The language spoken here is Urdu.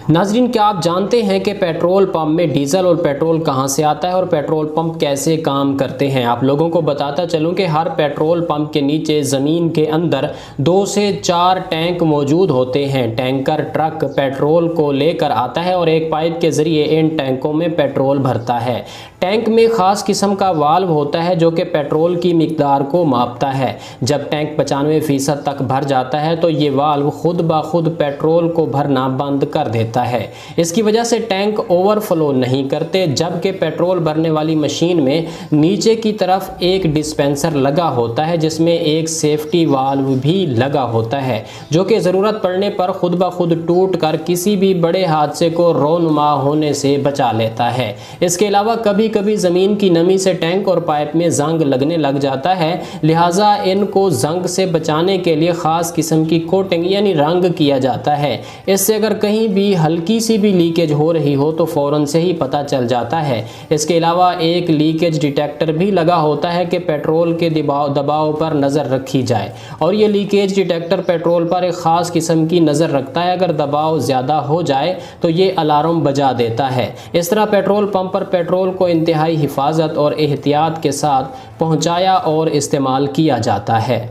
ناظرین، کیا آپ جانتے ہیں کہ پیٹرول پمپ میں ڈیزل اور پیٹرول کہاں سے آتا ہے اور پیٹرول پمپ کیسے کام کرتے ہیں؟ آپ لوگوں کو بتاتا چلوں کہ ہر پیٹرول پمپ کے نیچے زمین کے اندر 2 سے 4 ٹینک موجود ہوتے ہیں۔ ٹینکر ٹرک پیٹرول کو لے کر آتا ہے اور ایک پائپ کے ذریعے ان ٹینکوں میں پیٹرول بھرتا ہے۔ ٹینک میں خاص قسم کا والو ہوتا ہے جو کہ پیٹرول کی مقدار کو ماپتا ہے۔ جب ٹینک 95% تک بھر جاتا ہے تو یہ والو خود بخود پیٹرول کو بھرنا بند کر دیتا ہے۔ اس کی وجہ سے ٹینک اوور فلو نہیں کرتے، جبکہ پیٹرول بھرنے والی مشین میں نیچے کی طرف ایک ڈسپینسر لگا ہوتا ہے جس میں ایک سیفٹی والو بھی لگا ہوتا ہے جو کہ ضرورت پڑنے پر خود بخود ٹوٹ کر کسی بھی بڑے حادثے کو رونما ہونے سے بچا لیتا ہے۔ اس کے علاوہ کبھی کبھی زمین کی نمی سے ٹینک اور پائپ میں زنگ لگنے لگ جاتا ہے، لہٰذا ان کو زنگ سے بچانے کے لیے خاص قسم کی کوٹنگ یعنی رنگ کیا جاتا ہے۔ اس سے اگر کہیں بھی ہلکی سی بھی لیکیج ہو رہی ہو تو فوراً سے ہی پتہ چل جاتا ہے۔ اس کے علاوہ ایک لیکیج ڈیٹیکٹر بھی لگا ہوتا ہے کہ پیٹرول کے دباؤ پر نظر رکھی جائے، اور یہ لیکیج ڈیٹیکٹر پیٹرول پر ایک خاص قسم کی نظر رکھتا ہے۔ اگر دباؤ زیادہ ہو جائے تو یہ الارم بجا دیتا ہے۔ اس طرح پیٹرول پمپ پر پیٹرول کو انتہائی حفاظت اور احتیاط کے ساتھ پہنچایا اور استعمال کیا جاتا ہے۔